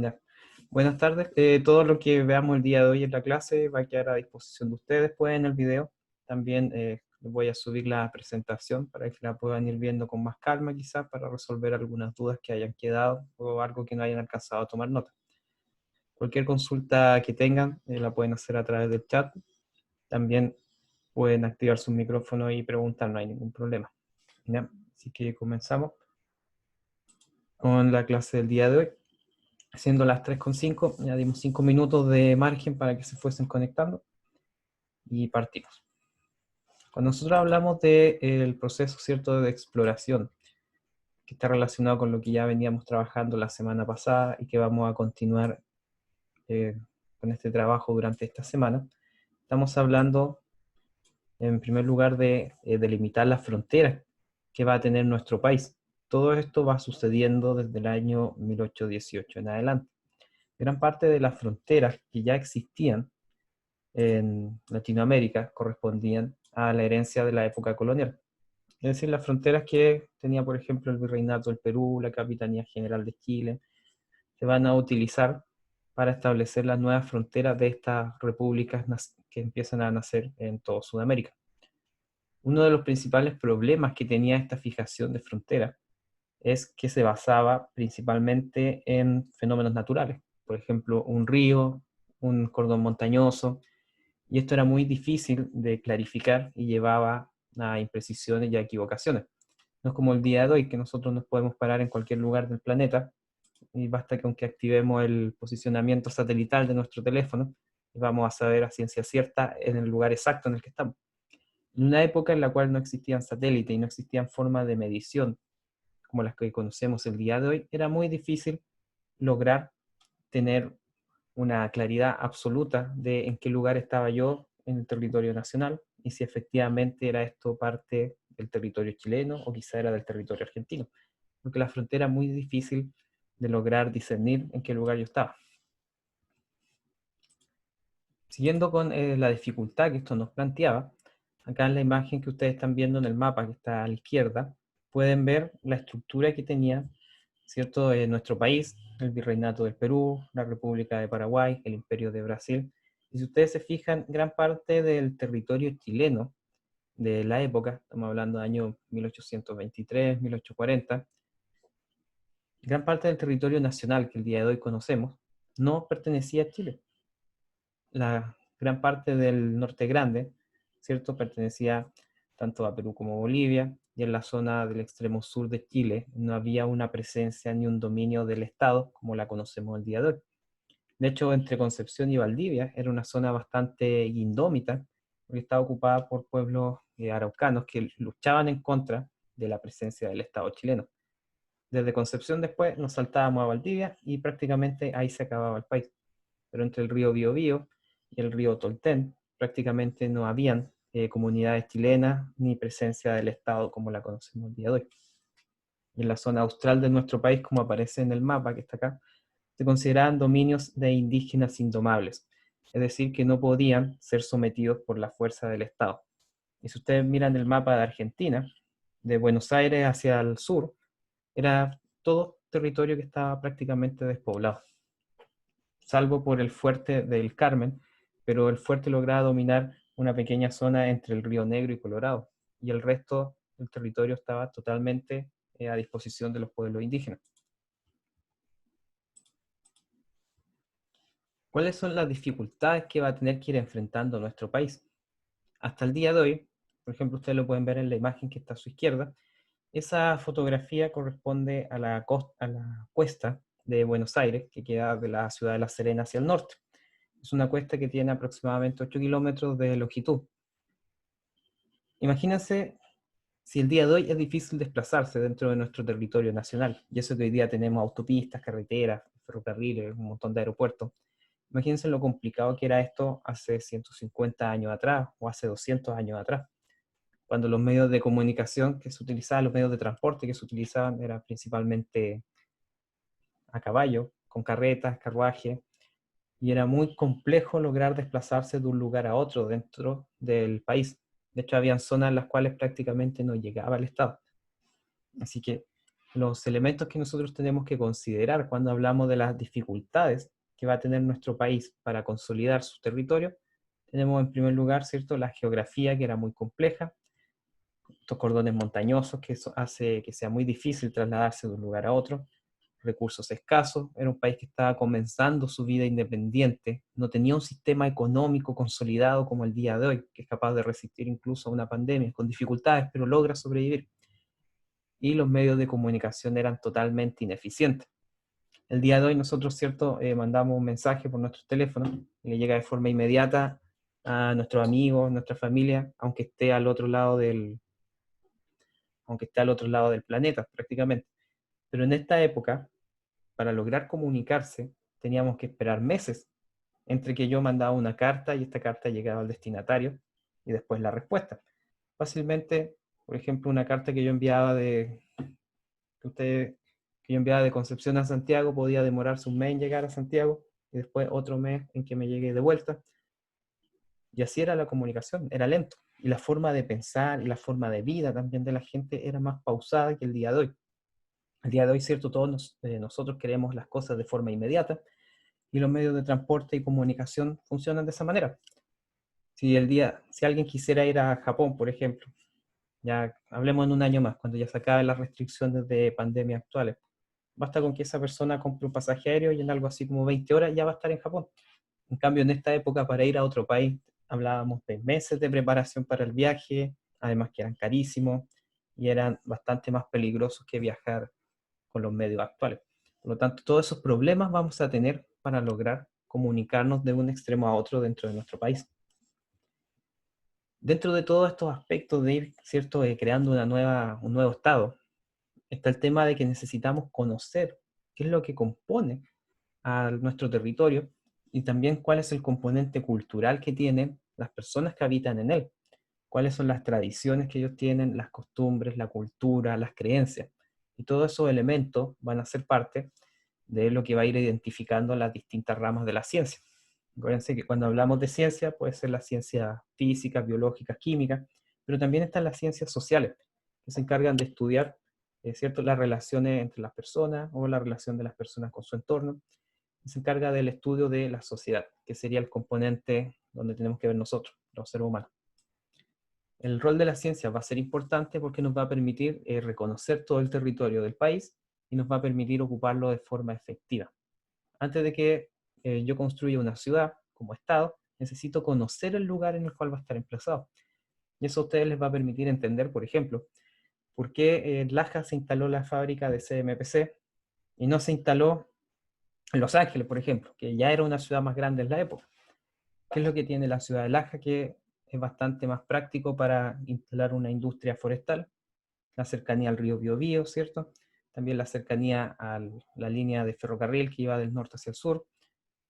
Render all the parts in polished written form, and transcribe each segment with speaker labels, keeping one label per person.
Speaker 1: Ya. Buenas tardes. Todo lo que veamos el día de hoy en la clase va a quedar a disposición de ustedes después en el video. También voy a subir la presentación para que la puedan ir viendo con más calma, quizás, para resolver algunas dudas que hayan quedado o algo que no hayan alcanzado a tomar nota. Cualquier consulta que tengan la pueden hacer a través del chat. También pueden activar su micrófono y preguntar, no hay ningún problema. ¿Ya? Así que comenzamos con la clase del día de hoy. Siendo las 3:05, ya dimos 5 minutos de margen para que se fuesen conectando y partimos. Cuando nosotros hablamos del proceso, ¿cierto?, de exploración, que está relacionado con lo que ya veníamos trabajando la semana pasada y que vamos a continuar eh, con este trabajo durante esta semana, estamos hablando en primer lugar de delimitar las fronteras que va a tener nuestro país. Todo esto va sucediendo desde el año 1818 en adelante. Gran parte de las fronteras que ya existían en Latinoamérica correspondían a la herencia de la época colonial. Es decir, las fronteras que tenía, por ejemplo, el Virreinato del Perú, la Capitanía General de Chile, se van a utilizar para establecer las nuevas fronteras de estas repúblicas que empiezan a nacer en toda Sudamérica. Uno de los principales problemas que tenía esta fijación de fronteras es que se basaba principalmente en fenómenos naturales, por ejemplo, un río, un cordón montañoso, y esto era muy difícil de clarificar y llevaba a imprecisiones y a equivocaciones. No es como el día de hoy, que nosotros nos podemos parar en cualquier lugar del planeta y basta que aunque activemos el posicionamiento satelital de nuestro teléfono, vamos a saber a ciencia cierta en el lugar exacto en el que estamos. En una época en la cual no existían satélites y no existían formas de medición como las que conocemos el día de hoy, era muy difícil lograr tener una claridad absoluta de en qué lugar estaba yo en el territorio nacional y si efectivamente era esto parte del territorio chileno o quizá era del territorio argentino, porque la frontera es muy difícil de lograr discernir en qué lugar yo estaba. Siguiendo con la dificultad que esto nos planteaba, acá en la imagen que ustedes están viendo en el mapa que está a la izquierda, pueden ver la estructura que tenía, ¿cierto?, nuestro país, el Virreinato del Perú, la República de Paraguay, el Imperio de Brasil. Y si ustedes se fijan, gran parte del territorio chileno de la época, estamos hablando de años 1823, 1840, gran parte del territorio nacional que el día de hoy conocemos, no pertenecía a Chile. La gran parte del norte grande, ¿cierto?, pertenecía tanto a Perú como a Bolivia, y en la zona del extremo sur de Chile no había una presencia ni un dominio del Estado como la conocemos el día de hoy. De hecho, entre Concepción y Valdivia era una zona bastante indómita, porque estaba ocupada por pueblos araucanos que luchaban en contra de la presencia del Estado chileno. Desde Concepción después nos saltábamos a Valdivia y prácticamente ahí se acababa el país. Pero entre el río Biobío y el río Tolten prácticamente no habían comunidades chilenas ni presencia del Estado como la conocemos el día de hoy. Y en la zona austral de nuestro país, como aparece en el mapa que está acá, se consideraban dominios de indígenas indomables, es decir, que no podían ser sometidos por la fuerza del Estado. Y si ustedes miran el mapa de Argentina, de Buenos Aires hacia el sur, era todo territorio que estaba prácticamente despoblado, salvo por el fuerte del Carmen, pero el fuerte lograba dominar una pequeña zona entre el Río Negro y Colorado, y el resto del territorio estaba totalmente a disposición de los pueblos indígenas. ¿Cuáles son las dificultades que va a tener que ir enfrentando nuestro país? Hasta el día de hoy, por ejemplo, ustedes lo pueden ver en la imagen que está a su izquierda, esa fotografía corresponde a a la cuesta de Buenos Aires, que queda de la ciudad de La Serena hacia el norte. Es una cuesta que tiene aproximadamente 8 kilómetros de longitud. Imagínense si el día de hoy es difícil desplazarse dentro de nuestro territorio nacional, y eso que hoy día tenemos autopistas, carreteras, ferrocarriles, un montón de aeropuertos. Imagínense lo complicado que era esto hace 150 años atrás o hace 200 años atrás, cuando los medios de comunicación que se utilizaban, los medios de transporte que se utilizaban eran principalmente a caballo, con carretas, carruajes, y era muy complejo lograr desplazarse de un lugar a otro dentro del país. De hecho, habían zonas en las cuales prácticamente no llegaba el Estado. Así que los elementos que nosotros tenemos que considerar cuando hablamos de las dificultades que va a tener nuestro país para consolidar su territorio, tenemos en primer lugar, ¿cierto?, la geografía, que era muy compleja, estos cordones montañosos que eso hace que sea muy difícil trasladarse de un lugar a otro, recursos escasos, era un país que estaba comenzando su vida independiente, no tenía un sistema económico consolidado como el día de hoy, que es capaz de resistir incluso a una pandemia, con dificultades, pero logra sobrevivir. Y los medios de comunicación eran totalmente ineficientes. El día de hoy nosotros, ¿cierto? Mandamos un mensaje por nuestro teléfono y le llega de forma inmediata a nuestros amigos, nuestra familia, aunque esté al otro lado del planeta prácticamente. Pero en esta época, para lograr comunicarse, teníamos que esperar meses entre que yo mandaba una carta y esta carta llegaba al destinatario y después la respuesta. Fácilmente, por ejemplo, una carta que yo enviaba que usted, que yo enviaba de Concepción a Santiago podía demorarse un mes en llegar a Santiago y después otro mes en que me llegue de vuelta. Y así era la comunicación, era lento. Y la forma de pensar y la forma de vida también de la gente era más pausada que el día de hoy. El día de hoy, cierto, nosotros queremos las cosas de forma inmediata y los medios de transporte y comunicación funcionan de esa manera. Si alguien quisiera ir a Japón, por ejemplo, ya hablemos en un año más, cuando ya se acaben las restricciones de pandemia actuales, basta con que esa persona compre un pasaje aéreo y en algo así como 20 horas ya va a estar en Japón. En cambio, en esta época, para ir a otro país, hablábamos de meses de preparación para el viaje, además que eran carísimos y eran bastante más peligrosos que viajar con los medios actuales. Por lo tanto, todos esos problemas vamos a tener para lograr comunicarnos de un extremo a otro dentro de nuestro país. Dentro de todos estos aspectos de ir, ¿cierto?, creando un nuevo estado, está el tema de que necesitamos conocer qué es lo que compone a nuestro territorio y también cuál es el componente cultural que tienen las personas que habitan en él, cuáles son las tradiciones que ellos tienen, las costumbres, la cultura, las creencias. Y todos esos elementos van a ser parte de lo que va a ir identificando las distintas ramas de la ciencia. Acuérdense que cuando hablamos de ciencia, puede ser la ciencia física, biológica, química, pero también están las ciencias sociales, que se encargan de estudiar, ¿cierto?, las relaciones entre las personas o la relación de las personas con su entorno. Y se encarga del estudio de la sociedad, que sería el componente donde tenemos que ver nosotros, los seres humanos. El rol de la ciencia va a ser importante porque nos va a permitir reconocer todo el territorio del país y nos va a permitir ocuparlo de forma efectiva. Antes de que yo construya una ciudad como Estado, necesito conocer el lugar en el cual va a estar emplazado. Y eso a ustedes les va a permitir entender, por ejemplo, por qué en Laja se instaló la fábrica de CMPC y no se instaló en Los Ángeles, por ejemplo, que ya era una ciudad más grande en la época. ¿Qué es lo que tiene la ciudad de Laja? Que es bastante más práctico para instalar una industria forestal, la cercanía al río Biobío, ¿cierto? También la cercanía a la línea de ferrocarril que iba del norte hacia el sur.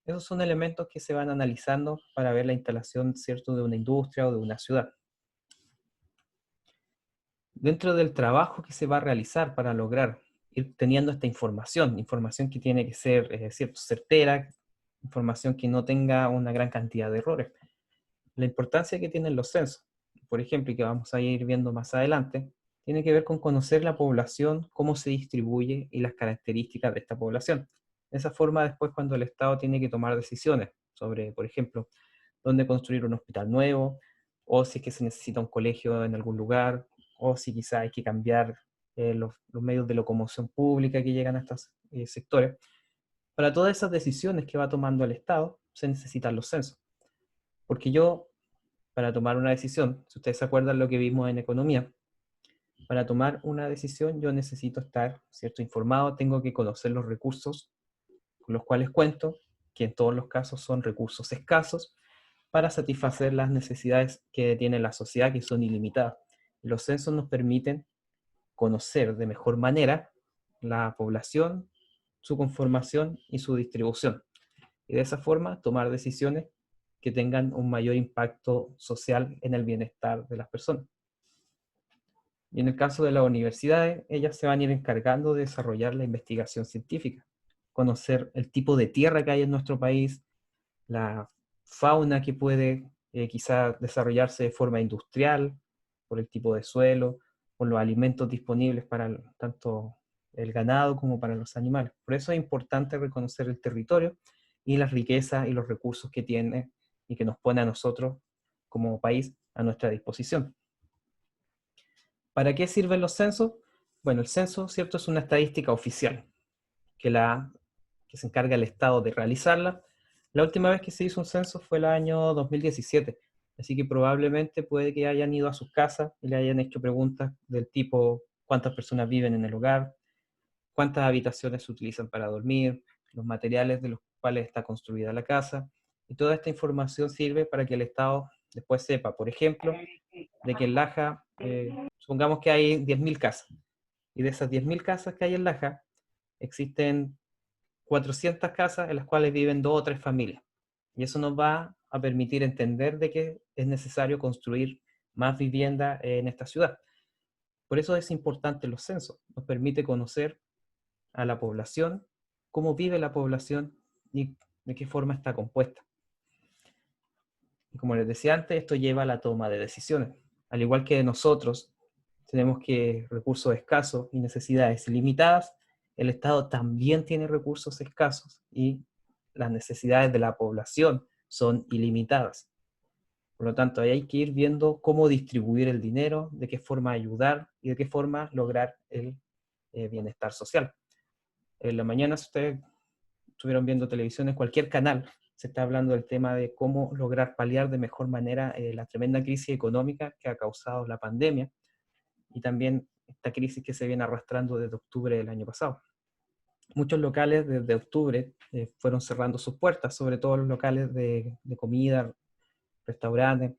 Speaker 1: Esos son elementos que se van analizando para ver la instalación, ¿cierto?, de una industria o de una ciudad. Dentro del trabajo que se va a realizar para lograr ir teniendo esta información que tiene que ser, ¿cierto?, certera, información que no tenga una gran cantidad de errores. La importancia que tienen los censos, por ejemplo, y que vamos a ir viendo más adelante, tiene que ver con conocer la población, cómo se distribuye y las características de esta población. De esa forma, después, cuando el Estado tiene que tomar decisiones sobre, por ejemplo, dónde construir un hospital nuevo, o si es que se necesita un colegio en algún lugar, o si quizá hay que cambiar los medios de locomoción pública que llegan a estos sectores. Para todas esas decisiones que va tomando el Estado, se necesitan los censos. Porque yo, para tomar una decisión, si ustedes se acuerdan lo que vimos en economía, para tomar una decisión yo necesito estar, ¿cierto?, informado, tengo que conocer los recursos con los cuales cuento, que en todos los casos son recursos escasos, para satisfacer las necesidades que tiene la sociedad, que son ilimitadas. Los censos nos permiten conocer de mejor manera la población, su conformación y su distribución. Y de esa forma tomar decisiones que tengan un mayor impacto social en el bienestar de las personas. Y en el caso de las universidades, ellas se van a ir encargando de desarrollar la investigación científica, conocer el tipo de tierra que hay en nuestro país, la fauna que puede quizá desarrollarse de forma industrial, por el tipo de suelo, por los alimentos disponibles para tanto el ganado como para los animales. Por eso es importante reconocer el territorio y las riquezas y los recursos que tiene y que nos pone a nosotros como país a nuestra disposición. ¿Para qué sirven los censos? Bueno, el censo, ¿cierto?, es una estadística oficial que se encarga el Estado de realizarla. La última vez que se hizo un censo fue el año 2017, así que probablemente puede que hayan ido a sus casas y le hayan hecho preguntas del tipo cuántas personas viven en el hogar, cuántas habitaciones se utilizan para dormir, los materiales de los cuales está construida la casa, y toda esta información sirve para que el Estado después sepa, por ejemplo, de que en Laja, supongamos que hay 10.000 casas, y de esas 10.000 casas que hay en Laja, existen 400 casas en las cuales viven 2 o 3 familias. Y eso nos va a permitir entender de que es necesario construir más vivienda en esta ciudad. Por eso es importante los censos. Nos permite conocer a la población, cómo vive la población y de qué forma está compuesta. Y como les decía antes, esto lleva a la toma de decisiones. Al igual que nosotros tenemos recursos escasos y necesidades limitadas, el Estado también tiene recursos escasos y las necesidades de la población son ilimitadas. Por lo tanto, ahí hay que ir viendo cómo distribuir el dinero, de qué forma ayudar y de qué forma lograr el bienestar social. En la mañana, si ustedes estuvieron viendo televisión en cualquier canal, se está hablando del tema de cómo lograr paliar de mejor manera la tremenda crisis económica que ha causado la pandemia y también esta crisis que se viene arrastrando desde octubre del año pasado. Muchos locales desde octubre fueron cerrando sus puertas, sobre todo los locales de comida, restaurantes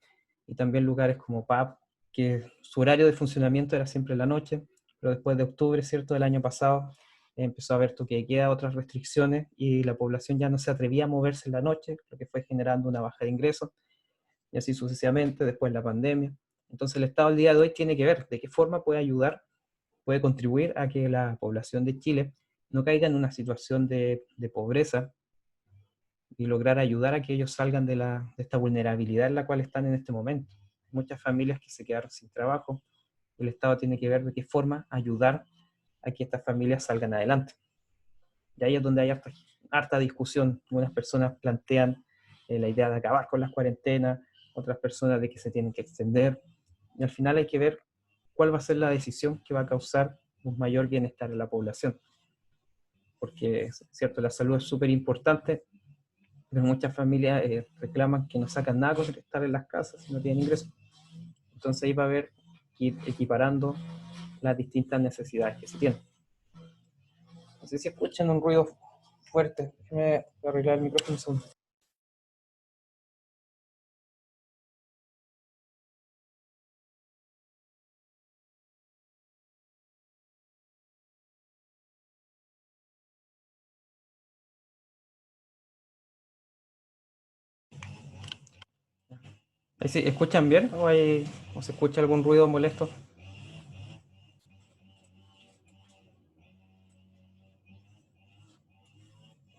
Speaker 1: y también lugares como pub, que su horario de funcionamiento era siempre en la noche, pero después de octubre, ¿cierto?, del año pasado, empezó a haber toque de queda, otras restricciones, y la población ya no se atrevía a moverse en la noche, lo que fue generando una baja de ingresos, y así sucesivamente, después la pandemia. Entonces el Estado al día de hoy tiene que ver de qué forma puede ayudar, puede contribuir a que la población de Chile no caiga en una situación de pobreza y lograr ayudar a que ellos salgan de esta vulnerabilidad en la cual están en este momento. Muchas familias que se quedaron sin trabajo, el Estado tiene que ver de qué forma ayudar a que estas familias salgan adelante. Y ahí es donde hay harta discusión. Algunas personas plantean la idea de acabar con las cuarentenas, otras personas de que se tienen que extender. Y al final hay que ver cuál va a ser la decisión que va a causar un mayor bienestar en la población. Porque, es cierto, la salud es súper importante, pero muchas familias reclaman que no sacan nada con estar en las casas si no tienen ingresos. Entonces ahí va a haber que ir equiparando las distintas necesidades que se tienen. No sé si escuchan un ruido fuerte. Déjenme arreglar el micrófono un segundo. ¿Sí, escuchan bien o se escucha algún ruido molesto?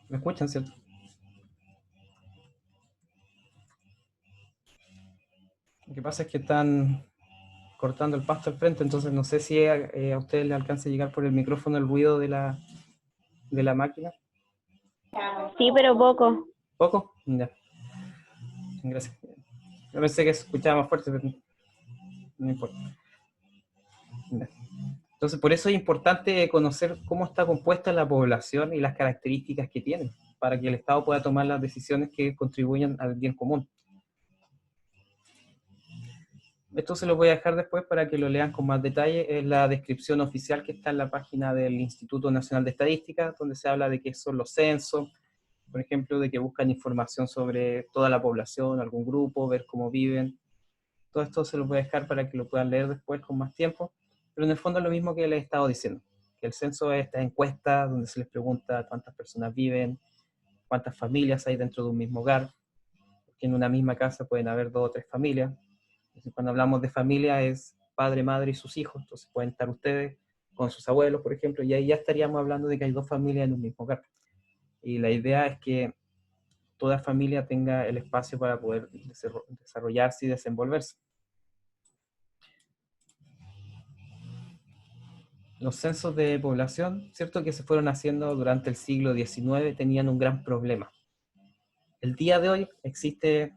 Speaker 1: ¿Me escuchan, cierto? Lo que pasa es que están cortando el pasto al frente, entonces no sé si a ustedes les alcanza a llegar por el micrófono el ruido de la máquina.
Speaker 2: Sí, pero poco.
Speaker 1: ¿Poco? Ya, gracias. Yo pensé que se escuchaba más fuerte, pero no importa. Ya. Entonces, por eso es importante conocer cómo está compuesta la población y las características que tienen, para que el Estado pueda tomar las decisiones que contribuyan al bien común. Esto se lo voy a dejar después para que lo lean con más detalle. Es la descripción oficial que está en la página del Instituto Nacional de Estadística, donde se habla de qué son los censos, por ejemplo, de que buscan información sobre toda la población, algún grupo, ver cómo viven. Todo esto se lo voy a dejar para que lo puedan leer después con más tiempo. Pero en el fondo es lo mismo que les he estado diciendo, que el censo es esta encuesta donde se les pregunta cuántas personas viven, cuántas familias hay dentro de un mismo hogar, porque en una misma casa pueden haber 2 o 3 familias. Entonces, cuando hablamos de familia es padre, madre y sus hijos, entonces pueden estar ustedes con sus abuelos, por ejemplo, y ahí ya estaríamos hablando de que hay 2 familias en un mismo hogar. Y la idea es que toda familia tenga el espacio para poder desarrollarse y desenvolverse. los censos de población, ¿cierto?, que se fueron haciendo durante el siglo XIX tenían un gran problema. El día de hoy existe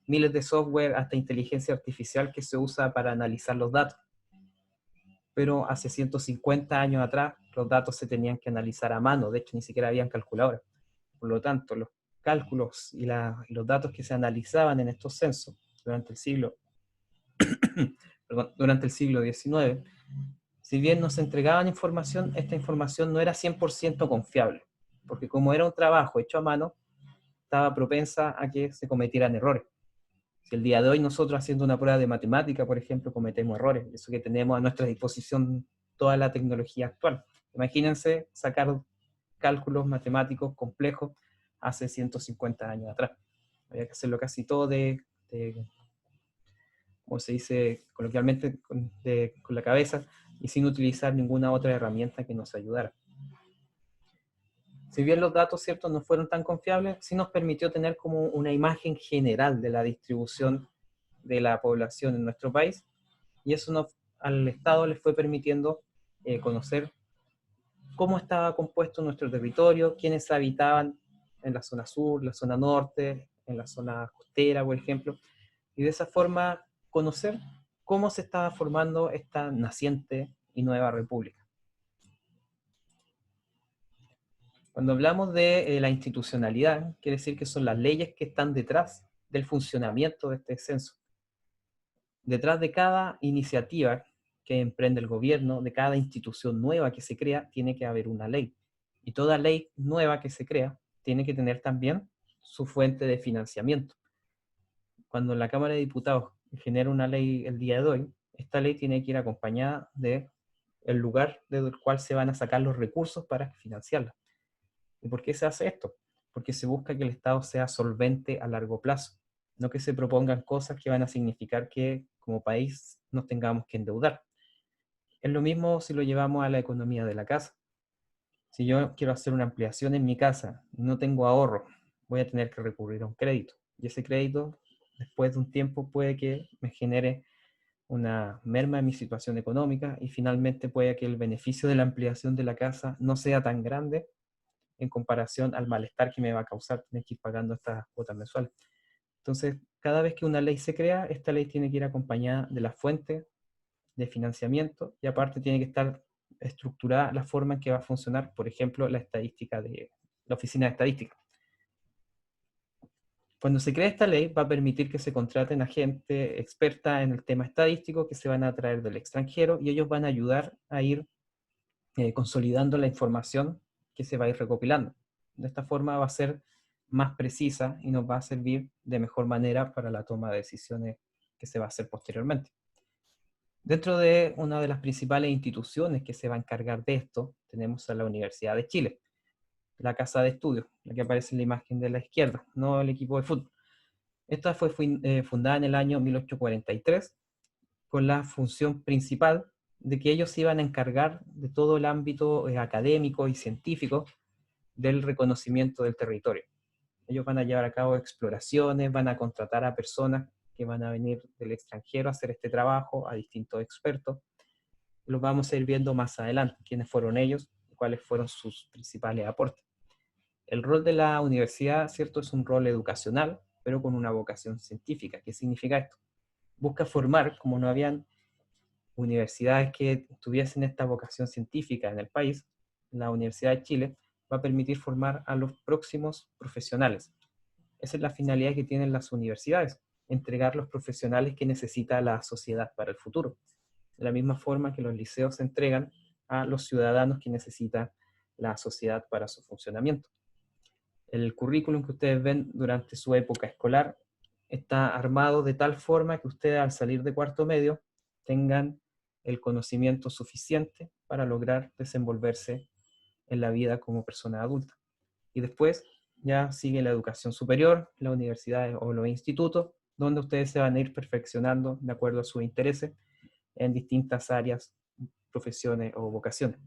Speaker 1: miles de software, hasta inteligencia artificial que se usa para analizar los datos. Pero hace 150 años atrás los datos se tenían que analizar a mano, de hecho ni siquiera habían calculadores. Por lo tanto, los cálculos y los datos que se analizaban en estos censos durante el siglo, durante el siglo XIX, si bien nos entregaban información, esta información no era 100% confiable, porque como era un trabajo hecho a mano, estaba propensa a que se cometieran errores. Si el día de hoy nosotros haciendo una prueba de matemática, por ejemplo, cometemos errores, eso que tenemos a nuestra disposición toda la tecnología actual. Imagínense sacar cálculos matemáticos complejos hace 150 años atrás. Había que hacerlo casi todo como se dice coloquialmente, con la cabeza y sin utilizar ninguna otra herramienta que nos ayudara. Si bien los datos, ¿cierto?, no fueron tan confiables, sí nos permitió tener como una imagen general de la distribución de la población en nuestro país, y eso al Estado les fue permitiendo conocer cómo estaba compuesto nuestro territorio, quiénes habitaban en la zona sur, la zona norte, en la zona costera, por ejemplo, y de esa forma conocer cómo se estaba formando esta naciente y nueva república. Cuando hablamos de la institucionalidad, quiere decir que son las leyes que están detrás del funcionamiento de este censo. Detrás de cada iniciativa que emprende el gobierno, de cada institución nueva que se crea, tiene que haber una ley. Y toda ley nueva que se crea tiene que tener también su fuente de financiamiento. Cuando la Cámara de Diputados genera una ley el día de hoy, esta ley tiene que ir acompañada del lugar del cual se van a sacar los recursos para financiarla. ¿Y por qué se hace esto? Porque se busca que el Estado sea solvente a largo plazo, no que se propongan cosas que van a significar que como país nos tengamos que endeudar. Es lo mismo si lo llevamos a la economía de la casa. Si yo quiero hacer una ampliación en mi casa, no tengo ahorro, voy a tener que recurrir a un crédito. Y ese crédito, después de un tiempo, puede que me genere una merma en mi situación económica y finalmente puede que el beneficio de la ampliación de la casa no sea tan grande en comparación al malestar que me va a causar tener que ir pagando estas cuotas mensuales. Entonces, cada vez que una ley se crea, esta ley tiene que ir acompañada de la fuente de financiamiento y aparte tiene que estar estructurada la forma en que va a funcionar, por ejemplo, la estadística de la oficina de estadística. Cuando se crea esta ley, va a permitir que se contraten a gente experta en el tema estadístico que se van a traer del extranjero y ellos van a ayudar a ir consolidando la información que se va a ir recopilando. De esta forma va a ser más precisa y nos va a servir de mejor manera para la toma de decisiones que se va a hacer posteriormente. Dentro de una de las principales instituciones que se va a encargar de esto, tenemos a la Universidad de Chile, la casa de estudios, la que aparece en la imagen de la izquierda, no el equipo de fútbol. Esta fue fundada en el año 1843 con la función principal de que ellos se iban a encargar de todo el ámbito académico y científico del reconocimiento del territorio. Ellos van a llevar a cabo exploraciones, van a contratar a personas que van a venir del extranjero a hacer este trabajo, a distintos expertos. Los vamos a ir viendo más adelante, quiénes fueron ellos y cuáles fueron sus principales aportes. El rol de la universidad, ¿cierto?, es un rol educacional, pero con una vocación científica. ¿Qué significa esto? Busca formar, como no habían universidades que tuviesen esta vocación científica en el país, la Universidad de Chile va a permitir formar a los próximos profesionales. Esa es la finalidad que tienen las universidades, entregar los profesionales que necesita la sociedad para el futuro. De la misma forma que los liceos entregan a los ciudadanos que necesita la sociedad para su funcionamiento. El currículum que ustedes ven durante su época escolar está armado de tal forma que ustedes al salir de cuarto medio tengan el conocimiento suficiente para lograr desenvolverse en la vida como persona adulta. Y después ya sigue la educación superior, la universidad o los institutos, donde ustedes se van a ir perfeccionando de acuerdo a sus intereses en distintas áreas, profesiones o vocaciones.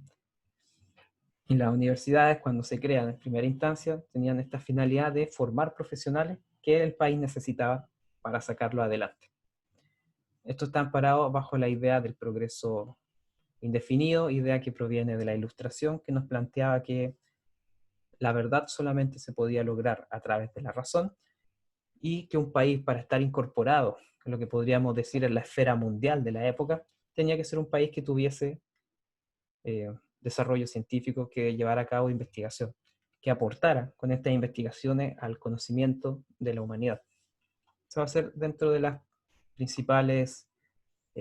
Speaker 1: Y las universidades, cuando se crean en primera instancia, tenían esta finalidad de formar profesionales que el país necesitaba para sacarlo adelante. Esto está amparado bajo la idea del progreso indefinido, idea que proviene de la Ilustración, que nos planteaba que la verdad solamente se podía lograr a través de la razón, y que un país, para estar incorporado en lo que podríamos decir en la esfera mundial de la época, tenía que ser un país que tuviese desarrollo científico, que llevara a cabo investigación, que aportara con estas investigaciones al conocimiento de la humanidad. Eso va a ser dentro de las principales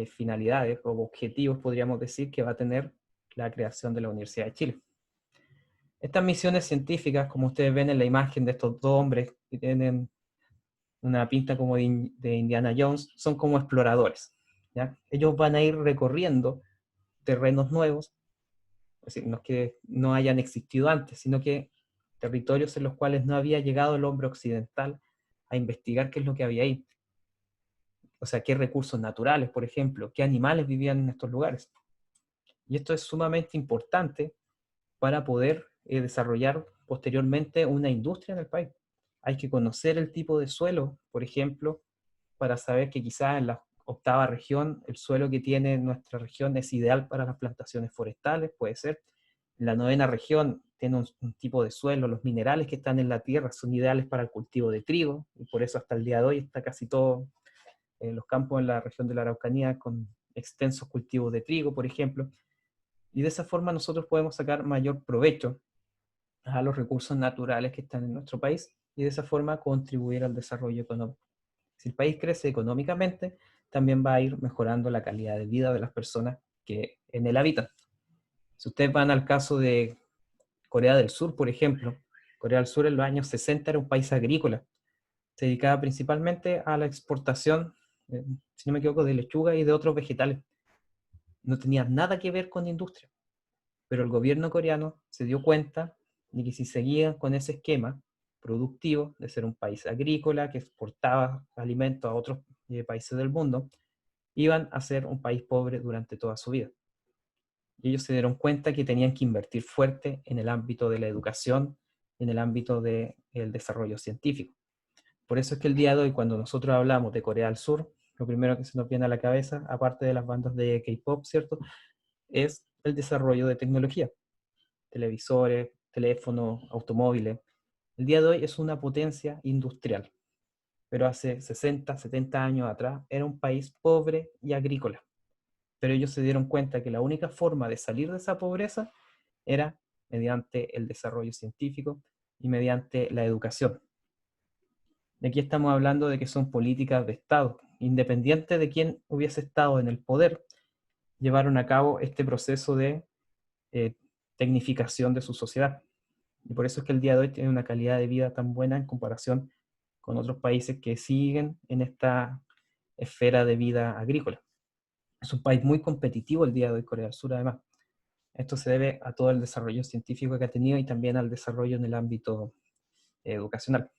Speaker 1: finalidades o objetivos, podríamos decir, que va a tener la creación de la Universidad de Chile. Estas misiones científicas, como ustedes ven en la imagen de estos dos hombres que tienen una pinta como de Indiana Jones, son como exploradores, ¿ya? Ellos van a ir recorriendo terrenos nuevos, es decir, no es que no hayan existido antes, sino que territorios en los cuales no había llegado el hombre occidental a investigar qué es lo que había ahí. O sea, qué recursos naturales, por ejemplo, qué animales vivían en estos lugares. Y esto es sumamente importante para poder desarrollar posteriormente una industria en el país. Hay que conocer el tipo de suelo, por ejemplo, para saber que quizás en la octava región el suelo que tiene nuestra región es ideal para las plantaciones forestales, puede ser. En la novena región tiene un tipo de suelo, los minerales que están en la tierra son ideales para el cultivo de trigo, y por eso hasta el día de hoy está casi todo los campos en la región de la Araucanía con extensos cultivos de trigo, por ejemplo. Y de esa forma nosotros podemos sacar mayor provecho a los recursos naturales que están en nuestro país y de esa forma contribuir al desarrollo económico. Si el país crece económicamente, también va a ir mejorando la calidad de vida de las personas que en él habitan. Si ustedes van al caso de Corea del Sur, por ejemplo, Corea del Sur en los años 60 era un país agrícola. Se dedicaba principalmente a la exportación, si no me equivoco, de lechuga y de otros vegetales. No tenía nada que ver con industria. Pero el gobierno coreano se dio cuenta de que si seguían con ese esquema productivo de ser un país agrícola que exportaba alimentos a otros países del mundo, iban a ser un país pobre durante toda su vida. Y ellos se dieron cuenta que tenían que invertir fuerte en el ámbito de la educación, en el ámbito del desarrollo científico. Por eso es que el día de hoy, cuando nosotros hablamos de Corea del Sur, lo primero que se nos viene a la cabeza, aparte de las bandas de K-pop, ¿cierto?, es el desarrollo de tecnología, televisores, teléfonos, automóviles. El día de hoy es una potencia industrial, pero hace 60, 70 años atrás era un país pobre y agrícola. Pero ellos se dieron cuenta que la única forma de salir de esa pobreza era mediante el desarrollo científico y mediante la educación. De aquí estamos hablando de que son políticas de Estado, independiente de quién hubiese estado en el poder, llevaron a cabo este proceso de eh, tecnificación de su sociedad. Y por eso es que el día de hoy tiene una calidad de vida tan buena en comparación con otros países que siguen en esta esfera de vida agrícola. Es un país muy competitivo el día de hoy, Corea del Sur, además. Esto se debe a todo el desarrollo científico que ha tenido y también al desarrollo en el ámbito educacional.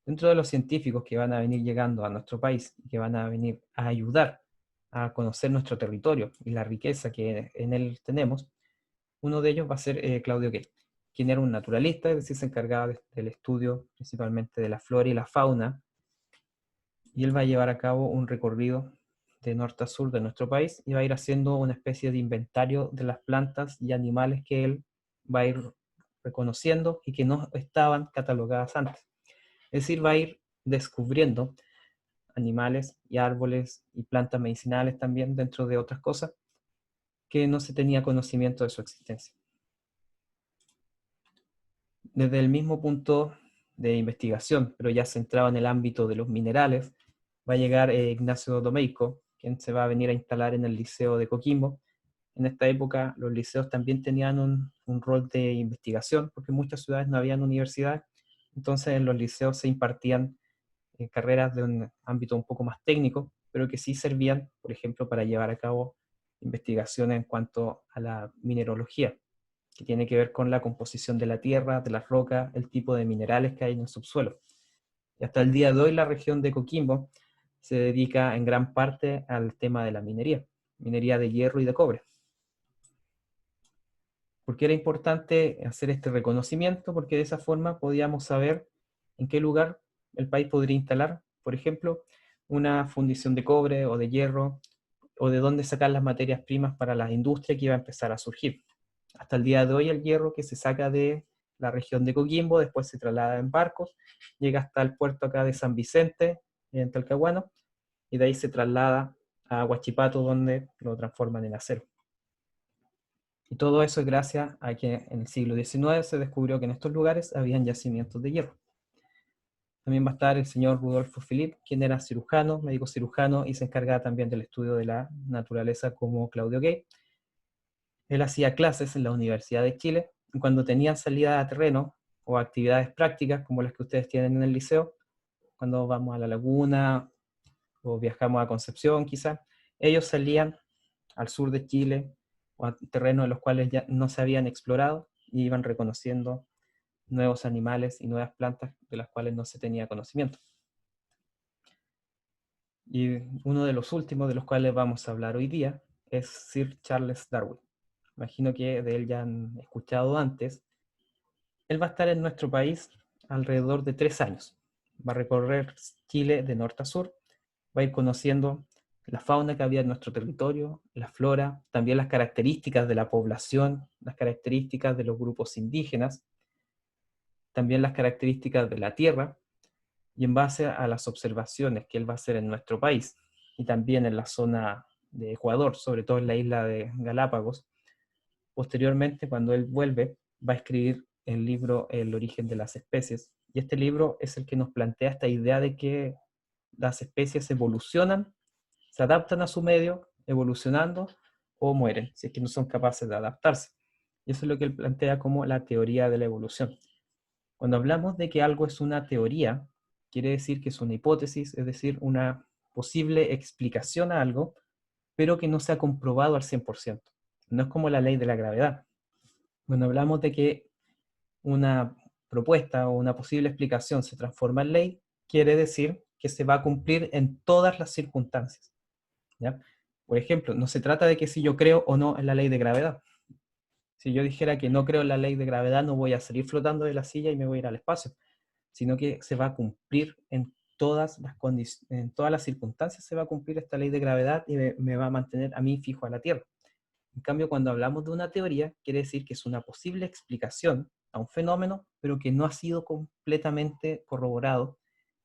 Speaker 1: Dentro de los científicos que van a venir llegando a nuestro país y que van a venir a ayudar a conocer nuestro territorio y la riqueza que en él tenemos, uno de ellos va a ser Claudio Gell, quien era un naturalista, es decir, se encargaba del estudio principalmente de la flora y la fauna, y él va a llevar a cabo un recorrido de norte a sur de nuestro país y va a ir haciendo una especie de inventario de las plantas y animales que él va a ir reconociendo y que no estaban catalogadas antes. Es decir, va a ir descubriendo animales y árboles y plantas medicinales también, dentro de otras cosas, que no se tenía conocimiento de su existencia. Desde el mismo punto de investigación, pero ya centrado en el ámbito de los minerales, va a llegar Ignacio Domeyko, quien se va a venir a instalar en el Liceo de Coquimbo. En esta época los liceos también tenían un rol de investigación, porque en muchas ciudades no habían universidades, entonces en los liceos se impartían carreras de un ámbito un poco más técnico, pero que sí servían, por ejemplo, para llevar a cabo investigaciones en cuanto a la mineralogía, que tiene que ver con la composición de la tierra, de las rocas, el tipo de minerales que hay en el subsuelo. Y hasta el día de hoy la región de Coquimbo se dedica en gran parte al tema de la minería de hierro y de cobre. ¿Por qué era importante hacer este reconocimiento? Porque de esa forma podíamos saber en qué lugar el país podría instalar, por ejemplo, una fundición de cobre o de hierro, o de dónde sacar las materias primas para la industria que iba a empezar a surgir. Hasta el día de hoy el hierro que se saca de la región de Coquimbo, después se traslada en barcos, llega hasta el puerto acá de San Vicente, en Talcahuano, y de ahí se traslada a Huachipato, donde lo transforman en acero. Y todo eso es gracias a que en el siglo XIX se descubrió que en estos lugares habían yacimientos de hierro. También va a estar el señor Rudolfo Philipp, quien era cirujano, médico cirujano, y se encargaba también del estudio de la naturaleza como Claudio Gay. Él hacía clases en la Universidad de Chile, y cuando tenían salida a terreno o actividades prácticas como las que ustedes tienen en el liceo, cuando vamos a la laguna o viajamos a Concepción quizás, ellos salían al sur de Chile o a terrenos en los cuales ya no se habían explorado y iban reconociendo nuevos animales y nuevas plantas de las cuales no se tenía conocimiento. Y uno de los últimos de los cuales vamos a hablar hoy día es Sir Charles Darwin. Imagino que de él ya han escuchado antes. Él va a estar en nuestro país alrededor de 3 años. Va a recorrer Chile de norte a sur, va a ir conociendo la fauna que había en nuestro territorio, la flora, también las características de la población, las características de los grupos indígenas, también las características de la tierra, y en base a las observaciones que él va a hacer en nuestro país, y también en la zona de Ecuador, sobre todo en la isla de Galápagos, posteriormente, cuando él vuelve, va a escribir el libro El origen de las especies, y este libro es el que nos plantea esta idea de que las especies evolucionan, se adaptan a su medio, evolucionando, o mueren, si es que no son capaces de adaptarse. Y eso es lo que él plantea como la teoría de la evolución. Cuando hablamos de que algo es una teoría, quiere decir que es una hipótesis, es decir, una posible explicación a algo, pero que no se ha comprobado al 100%. No es como la ley de la gravedad. Cuando hablamos de que una propuesta o una posible explicación se transforma en ley, quiere decir que se va a cumplir en todas las circunstancias, ¿ya? Por ejemplo, no se trata de que si yo creo o no en la ley de gravedad. Si yo dijera que no creo en la ley de gravedad, no voy a salir flotando de la silla y me voy a ir al espacio, sino que se va a cumplir en todas las en todas las circunstancias se va a cumplir esta ley de gravedad y me va a mantener a mí fijo a la Tierra. En cambio, cuando hablamos de una teoría, quiere decir que es una posible explicación a un fenómeno, pero que no ha sido completamente corroborado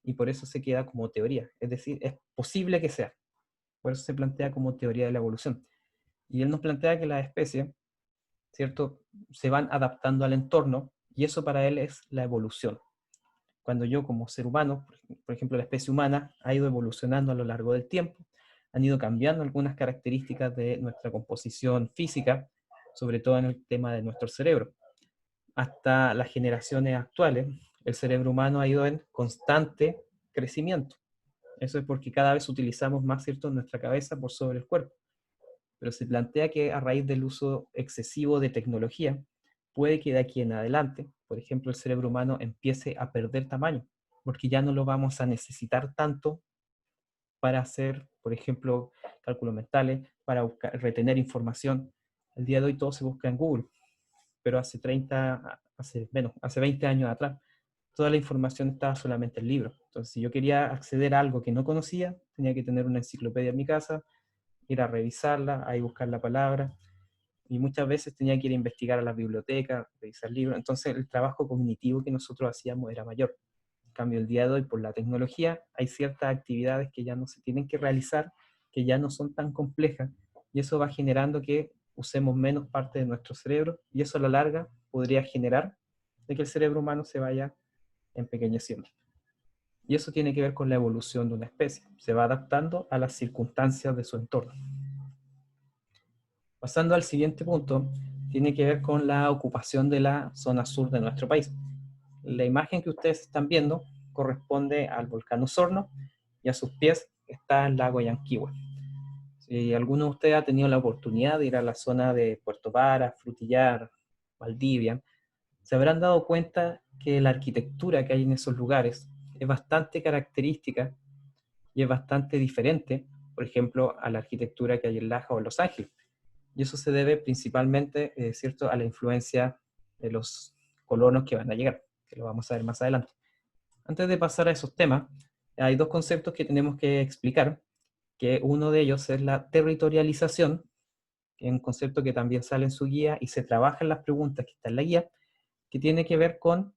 Speaker 1: y por eso se queda como teoría. Es decir, es posible que sea. Por eso se plantea como teoría de la evolución. Y él nos plantea que las especies, ¿cierto?, se van adaptando al entorno y eso para él es la evolución. Cuando yo como ser humano, por ejemplo la especie humana, ha ido evolucionando a lo largo del tiempo, han ido cambiando algunas características de nuestra composición física, sobre todo en el tema de nuestro cerebro. Hasta las generaciones actuales, el cerebro humano ha ido en constante crecimiento. Eso es porque cada vez utilizamos más, ¿cierto?, nuestra cabeza por sobre el cuerpo. Pero se plantea que a raíz del uso excesivo de tecnología, puede que de aquí en adelante, por ejemplo, el cerebro humano empiece a perder tamaño, porque ya no lo vamos a necesitar tanto para hacer, por ejemplo, cálculos mentales, para buscar, retener información. El día de hoy todo se busca en Google, pero hace 20 años atrás, toda la información estaba solamente en libros. Entonces, si yo quería acceder a algo que no conocía, tenía que tener una enciclopedia en mi casa, ir a revisarla, ahí buscar la palabra, y muchas veces tenía que ir a investigar a la biblioteca, revisar libros, entonces el trabajo cognitivo que nosotros hacíamos era mayor. En cambio, el día de hoy, por la tecnología, hay ciertas actividades que ya no se tienen que realizar, que ya no son tan complejas, y eso va generando que usemos menos parte de nuestro cerebro, y eso a la larga podría generar de que el cerebro humano se vaya empequeñeciendo. Y eso tiene que ver con la evolución de una especie, se va adaptando a las circunstancias de su entorno. Pasando al siguiente punto, tiene que ver con la ocupación de la zona sur de nuestro país. La imagen que ustedes están viendo corresponde al volcán Osorno y a sus pies está el lago Yanquihue. Si alguno de ustedes ha tenido la oportunidad de ir a la zona de Puerto Varas, Frutillar, Valdivia, se habrán dado cuenta que la arquitectura que hay en esos lugares es bastante característica y es bastante diferente, por ejemplo, a la arquitectura que hay en Laja o en Los Ángeles. Y eso se debe principalmente, ¿cierto?, a la influencia de los colonos que van a llegar, que lo vamos a ver más adelante. Antes de pasar a esos temas, hay dos conceptos que tenemos que explicar, que uno de ellos es la territorialización, que es un concepto que también sale en su guía y se trabaja en las preguntas que está en la guía, que tiene que ver con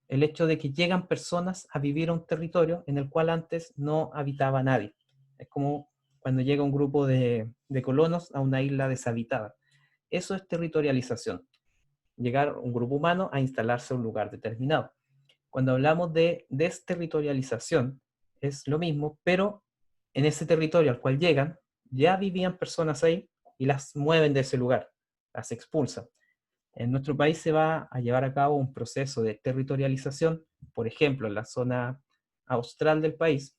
Speaker 1: el hecho de que llegan personas a vivir a un territorio en el cual antes no habitaba nadie. Es como cuando llega un grupo de colonos a una isla deshabitada. Eso es territorialización. Llegar un grupo humano a instalarse a un lugar determinado. Cuando hablamos de desterritorialización, es lo mismo, pero en ese territorio al cual llegan, ya vivían personas ahí y las mueven de ese lugar, las expulsan. En nuestro país se va a llevar a cabo un proceso de territorialización, por ejemplo, en la zona austral del país,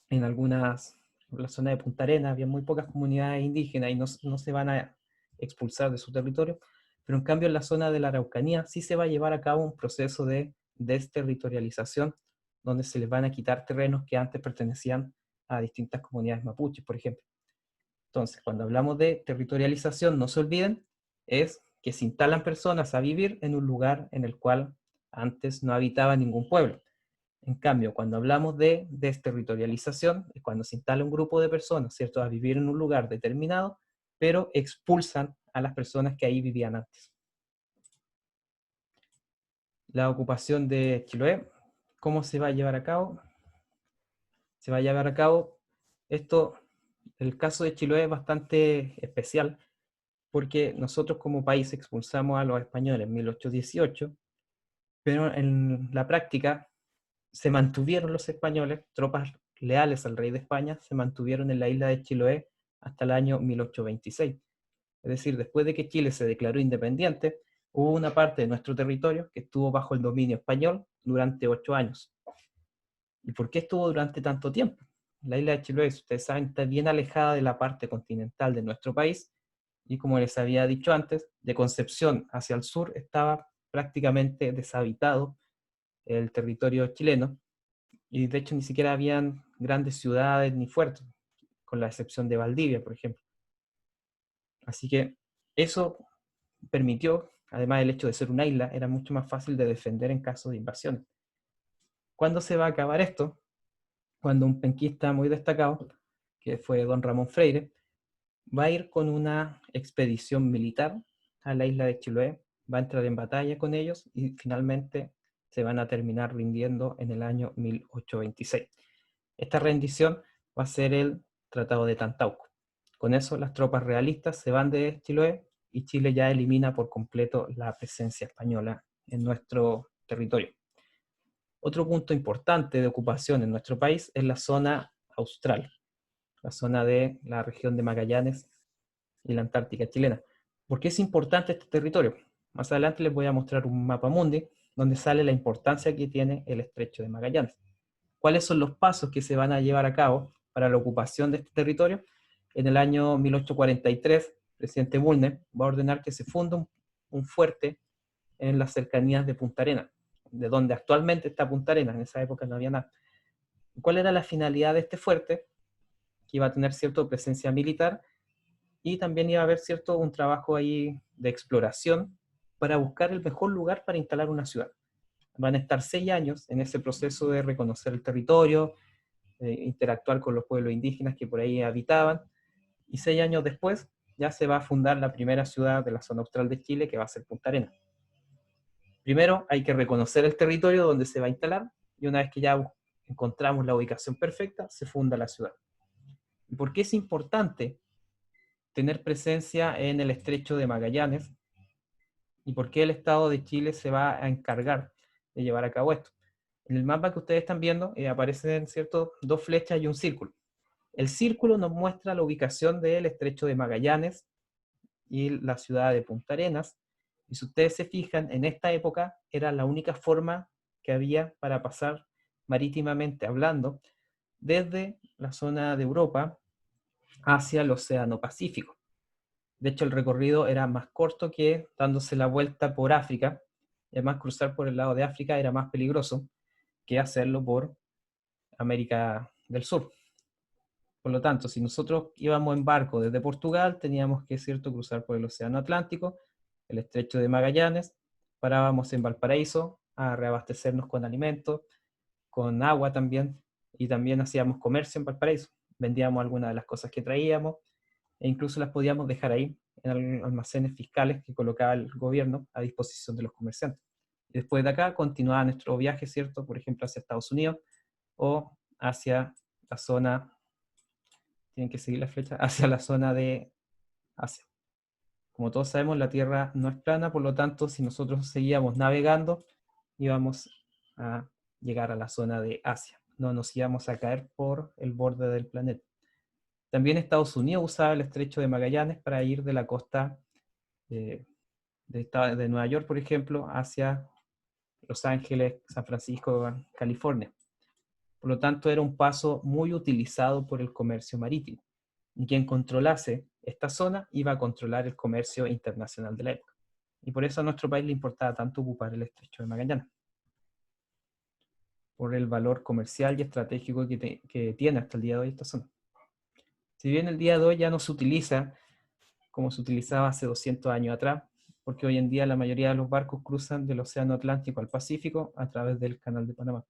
Speaker 1: en la zona de Punta Arenas, había muy pocas comunidades indígenas y no se van a expulsar de su territorio, pero en cambio en la zona de la Araucanía sí se va a llevar a cabo un proceso de desterritorialización, donde se les van a quitar terrenos que antes pertenecían a distintas comunidades mapuches, por ejemplo. Entonces, cuando hablamos de territorialización, no se olviden, es que se instalan personas a vivir en un lugar en el cual antes no habitaba ningún pueblo. En cambio, cuando hablamos de desterritorialización, es cuando se instala un grupo de personas, ¿cierto?, a vivir en un lugar determinado, pero expulsan a las personas que ahí vivían antes. La ocupación de Chiloé, ¿cómo se va a llevar a cabo? Se va a llevar a cabo esto, el caso de Chiloé es bastante especial, porque nosotros como país expulsamos a los españoles en 1818, pero en la práctica se mantuvieron los españoles, tropas leales al rey de España, se mantuvieron en la isla de Chiloé hasta el año 1826. Es decir, después de que Chile se declaró independiente, hubo una parte de nuestro territorio que estuvo bajo el dominio español durante 8 años. ¿Y por qué estuvo durante tanto tiempo? La isla de Chiloé, ustedes saben, está bien alejada de la parte continental de nuestro país, y como les había dicho antes, de Concepción hacia el sur estaba prácticamente deshabitado el territorio chileno, y de hecho ni siquiera habían grandes ciudades ni fuertes, con la excepción de Valdivia, por ejemplo. Así que eso permitió, además del hecho de ser una isla, era mucho más fácil de defender en caso de invasión. ¿Cuándo se va a acabar esto? Cuando un penquista muy destacado, que fue don Ramón Freire, va a ir con una expedición militar a la isla de Chiloé, va a entrar en batalla con ellos y finalmente se van a terminar rindiendo en el año 1826. Esta rendición va a ser el Tratado de Tantauco. Con eso las tropas realistas se van de Chiloé y Chile ya elimina por completo la presencia española en nuestro territorio. Otro punto importante de ocupación en nuestro país es la zona austral, la zona de la región de Magallanes y la Antártica chilena. ¿Por qué es importante este territorio? Más adelante les voy a mostrar un mapa mundi donde sale la importancia que tiene el estrecho de Magallanes. ¿Cuáles son los pasos que se van a llevar a cabo para la ocupación de este territorio? En el año 1843, el presidente Bulnes va a ordenar que se funda un fuerte en las cercanías de Punta Arenas, de donde actualmente está Punta Arenas. En esa época no había nada. ¿Cuál era la finalidad de este fuerte? Que iba a tener cierta presencia militar y también iba a haber un trabajo ahí de exploración para buscar el mejor lugar para instalar una ciudad. Van a estar 6 años en ese proceso de reconocer el territorio, interactuar con los pueblos indígenas que por ahí habitaban, y 6 años después ya se va a fundar la primera ciudad de la zona austral de Chile, que va a ser Punta Arenas. Primero hay que reconocer el territorio donde se va a instalar, y una vez que ya encontramos la ubicación perfecta, se funda la ciudad. ¿Y por qué es importante tener presencia en el estrecho de Magallanes? ¿Y por qué el Estado de Chile se va a encargar de llevar a cabo esto? En el mapa que ustedes están viendo aparecen, ¿cierto?, 2 flechas y un círculo. El círculo nos muestra la ubicación del estrecho de Magallanes y la ciudad de Punta Arenas. Y si ustedes se fijan, en esta época era la única forma que había para pasar marítimamente hablando desde la zona de Europa hacia el Océano Pacífico. De hecho, el recorrido era más corto que dándose la vuelta por África. Y además, cruzar por el lado de África era más peligroso que hacerlo por América del Sur. Por lo tanto, si nosotros íbamos en barco desde Portugal, teníamos que, cruzar por el Océano Atlántico, el Estrecho de Magallanes, parábamos en Valparaíso a reabastecernos con alimentos, con agua también, y también hacíamos comercio en Valparaíso. vendíamos algunas de las cosas que traíamos, e incluso las podíamos dejar ahí, en almacenes fiscales que colocaba el gobierno a disposición de los comerciantes. Y después de acá continuaba nuestro viaje, ¿cierto? Por ejemplo, hacia Estados Unidos o hacia la zona, tienen que seguir la flecha, hacia la zona de Asia. Como todos sabemos, la Tierra no es plana, por lo tanto, si nosotros seguíamos navegando, íbamos a llegar a la zona de Asia. No nos íbamos a caer por el borde del planeta. También Estados Unidos usaba el estrecho de Magallanes para ir de la costa de Nueva York, por ejemplo, hacia Los Ángeles, San Francisco, California. Por lo tanto, era un paso muy utilizado por el comercio marítimo. Y quien controlase esta zona iba a controlar el comercio internacional de la época. Y por eso a nuestro país le importaba tanto ocupar el estrecho de Magallanes, por el valor comercial y estratégico que tiene hasta el día de hoy esta zona. Si bien el día de hoy ya no se utiliza como se utilizaba hace 200 años atrás, porque hoy en día la mayoría de los barcos cruzan del Océano Atlántico al Pacífico a través del Canal de Panamá.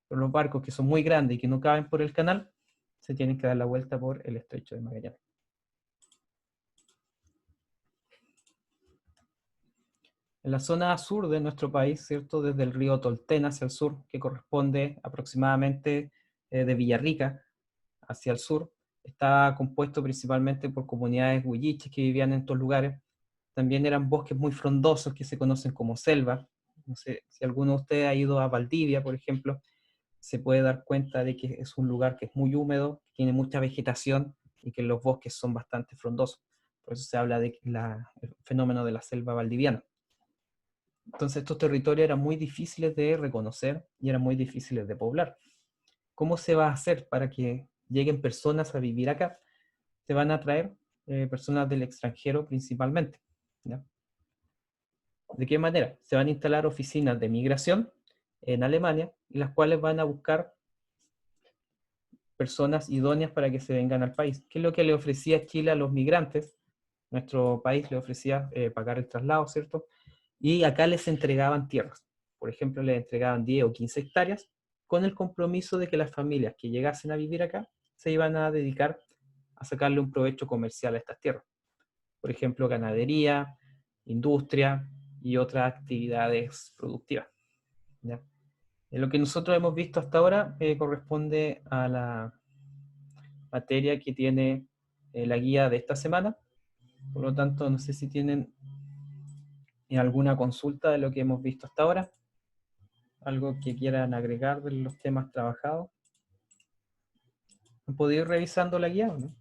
Speaker 1: Pero los barcos que son muy grandes y que no caben por el canal, se tienen que dar la vuelta por el estrecho de Magallanes. En la zona sur de nuestro país, ¿cierto? Desde el río Tolten hacia el sur, que corresponde aproximadamente de Villarrica hacia el sur, está compuesto principalmente por comunidades huilliches que vivían en estos lugares. También eran bosques muy frondosos que se conocen como selva. No sé si alguno de ustedes ha ido a Valdivia, por ejemplo, se puede dar cuenta de que es un lugar que es muy húmedo, tiene mucha vegetación y que los bosques son bastante frondosos. Por eso se habla de el fenómeno de la selva valdiviana. Entonces estos territorios eran muy difíciles de reconocer y eran muy difíciles de poblar. ¿Cómo se va a hacer para que lleguen personas a vivir acá? Se van a traer personas del extranjero principalmente, ¿ya? ¿De qué manera? Se van a instalar oficinas de migración en Alemania, y las cuales van a buscar personas idóneas para que se vengan al país. ¿Qué es lo que le ofrecía Chile a los migrantes? Nuestro país le ofrecía pagar el traslado, ¿cierto? Y acá les entregaban tierras. Por ejemplo, les entregaban 10 o 15 hectáreas con el compromiso de que las familias que llegasen a vivir acá se iban a dedicar a sacarle un provecho comercial a estas tierras. Por ejemplo, ganadería, industria y otras actividades productivas, ¿ya? Lo que nosotros hemos visto hasta ahora corresponde a la materia que tiene la guía de esta semana. Por lo tanto, no sé si tienen alguna consulta de lo que hemos visto hasta ahora, algo que quieran agregar de los temas trabajados. ¿Han podido ir revisando la guía o no?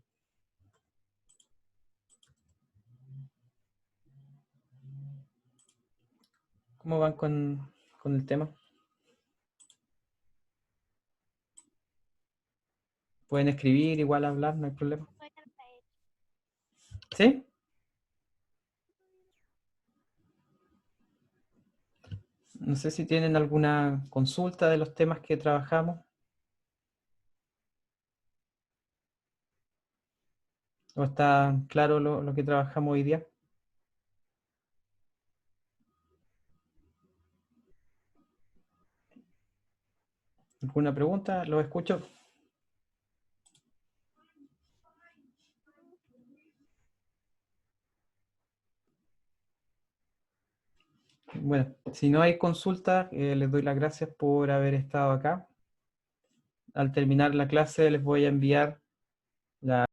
Speaker 1: ¿Cómo van con el tema? Pueden escribir, igual hablar, no hay problema. ¿Sí? No sé si tienen alguna consulta de los temas que trabajamos. ¿O está claro lo que trabajamos hoy día? ¿Alguna pregunta? ¿Lo escucho? Bueno, si no hay consulta, les doy las gracias por haber estado acá. Al terminar la clase les voy a enviar la